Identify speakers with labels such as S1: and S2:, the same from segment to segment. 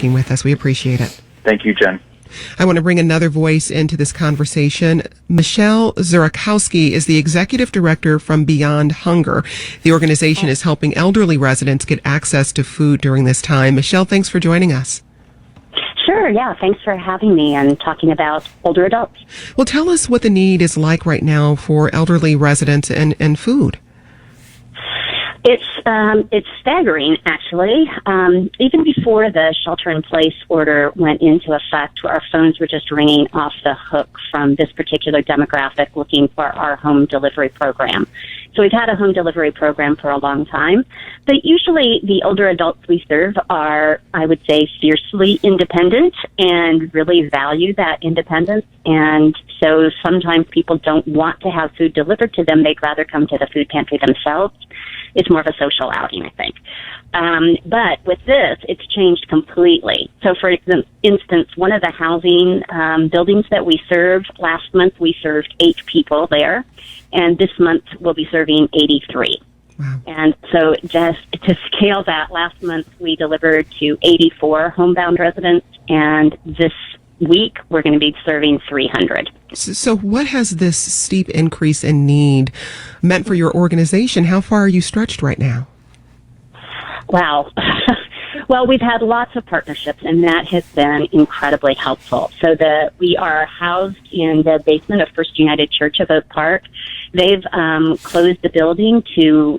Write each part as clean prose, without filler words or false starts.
S1: with us. We appreciate it.
S2: Thank you, Jen.
S1: I want to bring another voice into this conversation. Michele Zurakowski is the executive director from Beyond Hunger. The organization is helping elderly residents get access to food during this time. Michele, thanks for joining us.
S3: Sure, yeah. Thanks for having me and talking about older adults.
S1: Well, tell us what the need is like right now for elderly residents and food.
S3: It's staggering, actually. Even before the shelter-in-place order went into effect, our phones were just ringing off the hook from this particular demographic looking for our home delivery program. So we've had a home delivery program for a long time, but usually the older adults we serve are, I would say, fiercely independent and really value that independence. And so sometimes people don't want to have food delivered to them. They'd rather come to the food pantry themselves. It's more of a social outing, I think. But with this, it's changed completely. So, for instance, one of the housing buildings that we served, last month we served 8 people there, and this month we'll be serving 83.
S1: Wow.
S3: And so just to scale that, last month we delivered to 84 homebound residents, and this week we're going to be serving 300.
S1: So what has this steep increase in need meant for your organization? How far are you stretched right now?
S3: Wow. Well, we've had lots of partnerships, and that has been incredibly helpful. So we are housed in the basement of First United Church of Oak Park. They've closed the building to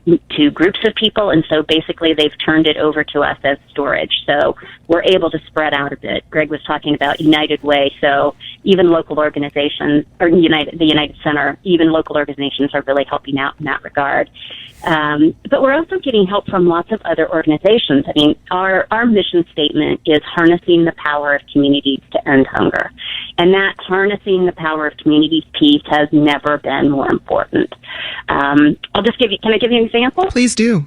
S3: groups of people, and so basically they've turned it over to us as storage. So we're able to spread out a bit. Greg was talking about United Way, so even local organizations, or the United Center, even local organizations are really helping out in that regard. But we're also getting help from lots of other organizations. I mean, our mission statement is harnessing the power of communities to end hunger. And that harnessing the power of communities piece has never been more important. Can I give you an example?
S1: Please do.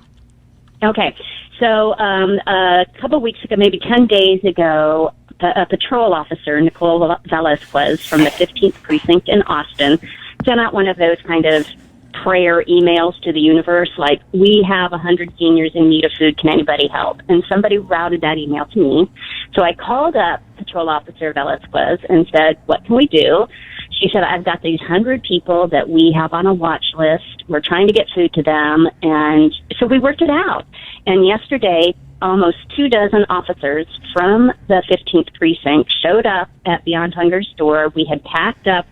S3: Okay. So a couple of weeks ago, maybe 10 days ago, a patrol officer, Nicole Velasquez from the 15th Precinct in Austin, sent out one of those kind of prayer emails to the universe, like, we have 100 seniors in need of food, can anybody help? And somebody routed that email to me. So I called up Patrol Officer Velasquez and said, what can we do? She said, I've got these 100 people that we have on a watch list. We're trying to get food to them. And so we worked it out. And yesterday, almost 24 officers from the 15th Precinct showed up at Beyond Hunger's store. We had packed up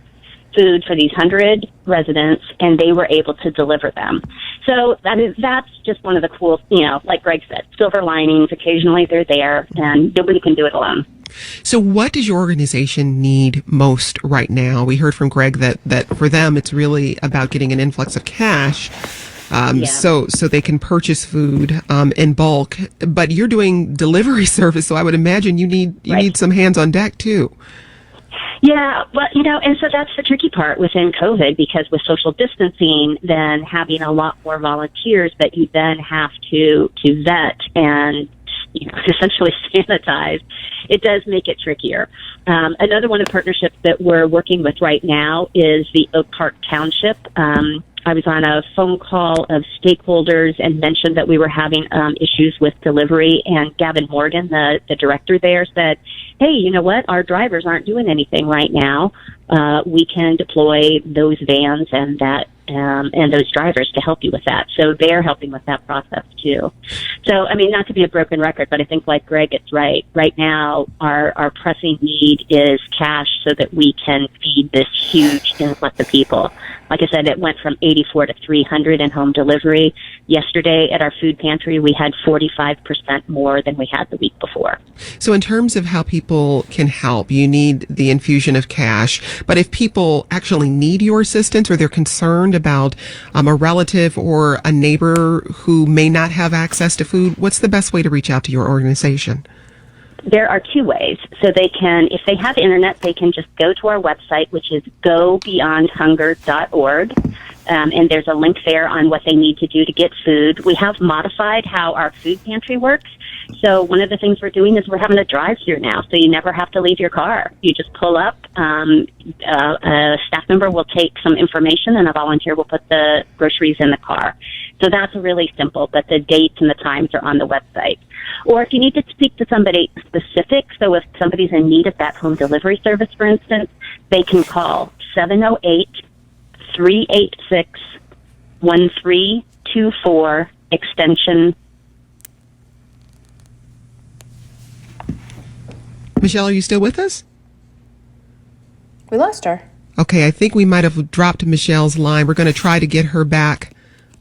S3: food for these 100 residents, and they were able to deliver them. So that's just one of the cool, like Greg said, silver linings. Occasionally they're there, and nobody can do it alone.
S1: So what does your organization need most right now? We heard from Greg that for them it's really about getting an influx of cash so they can purchase food in bulk. But you're doing delivery service, so I would imagine you need some hands on deck too.
S3: Yeah, well, and so that's the tricky part within COVID, because with social distancing, then having a lot more volunteers that you then have to vet and essentially sanitize, it does make it trickier. Another one of the partnerships that we're working with right now is the Oak Park Township. I was on a phone call of stakeholders and mentioned that we were having issues with delivery, and Gavin Morgan, the director there, said, hey, you know what? Our drivers aren't doing anything right now. We can deploy those vans and those drivers to help you with that. So they're helping with that process too. So, I mean, not to be a broken record, but I think like Greg, it's right. Right now, our pressing need is cash so that we can feed this huge influx of people. Like I said, it went from 84 to 300 in home delivery. Yesterday at our food pantry, we had 45% more than we had the week before.
S1: So in terms of how people can help, you need the infusion of cash. But if people actually need your assistance, or they're concerned about a relative or a neighbor who may not have access to food, what's the best way to reach out to your organization?
S3: There are 2 ways. So they can, if they have internet, they can just go to our website, which is gobeyondhunger.org. And there's a link there on what they need to do to get food. We have modified how our food pantry works. So one of the things we're doing is we're having a drive-through now, so you never have to leave your car. You just pull up, a staff member will take some information, and a volunteer will put the groceries in the car. So that's really simple, but the dates and the times are on the website. Or if you need to speak to somebody specific, so if somebody's in need of that home delivery service, for instance, they can call 708-386-1324, extension.
S1: Michele, are you still with us?
S2: We lost her.
S1: Okay, I think we might have dropped Michelle's line. We're going to try to get her back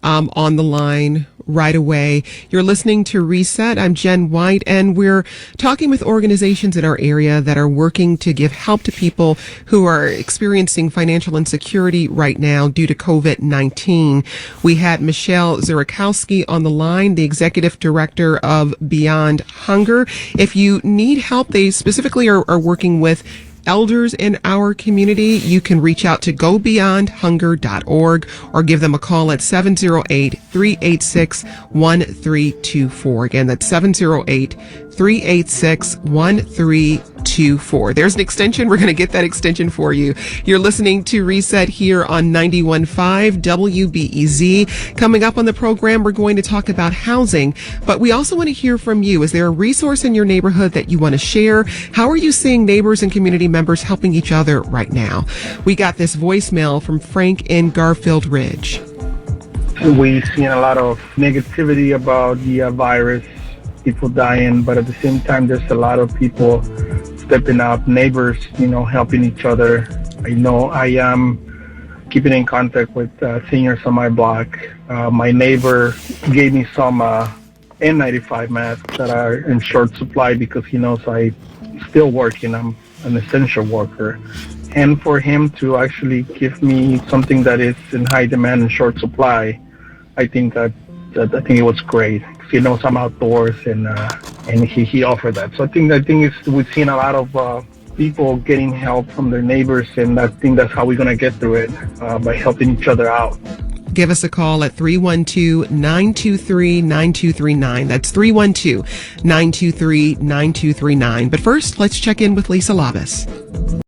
S1: on the line right away. You're listening to Reset. I'm Jenn White, and we're talking with organizations in our area that are working to give help to people who are experiencing financial insecurity right now due to COVID-19. We had Michele Zurakowski on the line, the executive director of Beyond Hunger. If you need help, they specifically are working with elders in our community. You can reach out to gobeyondhunger.org or give them a call at 708-386-1324. Again, that's 708-386-1324. There's an extension. We're going to get that extension for you. You're listening to Reset here on 91.5 WBEZ. Coming up on the program, we're going to talk about housing, but we also want to hear from you. Is there a resource in your neighborhood that you want to share? How are you seeing neighbors and community members helping each other right now? We got this voicemail from Frank in Garfield Ridge.
S4: We've seen a lot of negativity about the virus, people dying, but at the same time, there's a lot of people stepping up, neighbors, helping each other. I know I am keeping in contact with seniors on my block. My neighbor gave me some N95 masks that are in short supply because he knows I'm still working. I'm an essential worker. And for him to actually give me something that is in high demand and short supply, I think it was great. He knows I'm outdoors, and he offered that. So I think we've seen a lot of people getting help from their neighbors, and I think that's how we're going to get through it, by helping each other out.
S1: Give us a call at 312-923-9239. That's 312-923-9239. But first, let's check in with Lisa Lavis.